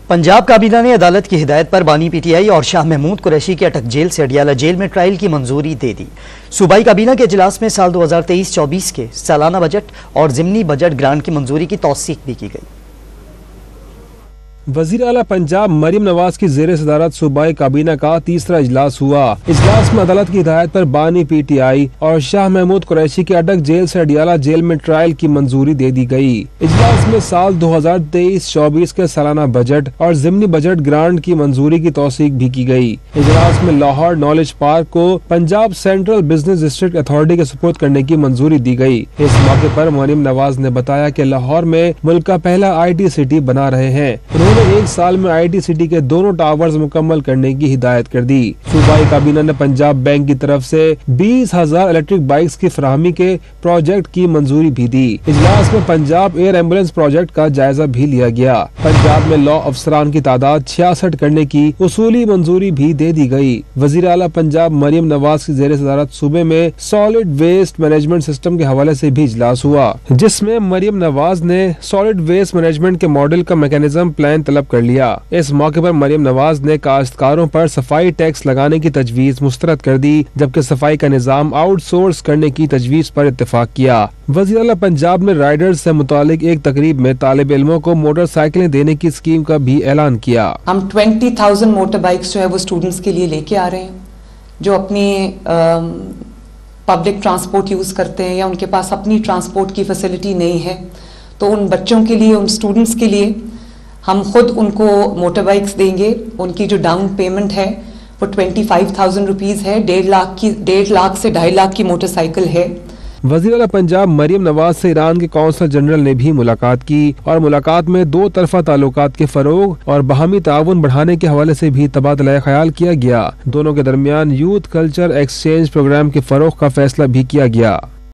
पंजाब काबीना ने अदालत की हिदायत पर बानी पीटीआई और शाह महमूद कुरैशी के अटक जेल से अडियाला जेल में ट्रायल की मंजूरी दे दी। सूबाई काबीना के इजलास में साल 2023-24 के सालाना बजट और ज़िमनी बजट ग्रांट की मंजूरी की तौसीक भी की गई। वज़ीर आला पंजाब मरियम नवाज की ज़ेर सदारत सूबाई काबीना का तीसरा इजलास हुआ। इजलास में अदालत की हिदायत पर बानी पीटीआई और शाह महमूद कुरैशी के अटक जेल से अडियाला जेल में ट्रायल की मंजूरी दे दी गई। इजलास में साल 2023-24 के सालाना बजट और ज़िमनी बजट ग्रांट की मंजूरी की तौसीक भी की गई। इजलास में लाहौर नॉलेज पार्क को Punjab central business district authority के सुपुर्द करने की मंजूरी दी गई। इस मौके पर मरियम नवाज ने बताया कि लाहौर में मुल्क का पहला IT सिटी बना रहे हैं। एक साल में IT सिटी के दोनों टावर्स मुकम्मल करने की हिदायत कर दी। सूबाई काबीना ने पंजाब बैंक की तरफ से 20,000 इलेक्ट्रिक बाइक्स की फराहमी के प्रोजेक्ट की मंजूरी भी दी। इजलास में पंजाब एयर एम्बुलेंस प्रोजेक्ट का जायजा भी लिया गया। पंजाब में लॉ अफसरान की तादाद 66 करने की उसूली मंजूरी भी दे दी गई। वजीर आला पंजाब मरियम नवाज की ज़ेर सदारत सूबे में सॉलिड वेस्ट मैनेजमेंट सिस्टम के हवाले से भी इजलास हुआ, जिसमें मरियम नवाज ने सॉलिड वेस्ट मैनेजमेंट के मॉडल का मैकेनिज्म प्लान तलब कर लिया। इस मौके पर मरियम नवाज ने काश्तकारों पर सफाई टैक्स लगाने की तजवीज मुस्तरद कर दी, जबकि सफाई का निजाम आउटसोर्स करने की तजवीज पर इत्तेफाक किया। वज़ीर आला पंजाब ने राइडर्स से मुतालिक एक तकरीब में तालिब इल्मों को मोटरसाइकिलें देने की स्कीम का भी ऐलान किया। हम 20,000 मोटर बाइक्स जो है वो स्टूडेंट्स के लिए लेके आ रहे हैं, जो अपनी पब्लिक ट्रांसपोर्ट यूज करते हैं या उनके पास अपनी ट्रांसपोर्ट की फैसिलिटी नहीं है, तो उन बच्चों के लिए, उन स्टूडेंट्स के लिए हम खुद उनको मोटर बाइक्स देंगे। उनकी जो डाउन पेमेंट है वो 25,000 रुपीज़ है। 1.5 लाख से 2.5 लाख की मोटरसाइकिल है। वज़ीर आला पंजाब मरियम नवाज से ईरान के कौंसल जनरल ने भी मुलाकात की और मुलाकात में दो तरफा ताल्लुकात के फरोग और बाहमी ताउन बढ़ाने के हवाले से भी तबादला ख्याल किया गया। दोनों के दरमियान यूथ कल्चर एक्सचेंज प्रोग्राम के फरोग का फैसला भी किया गया।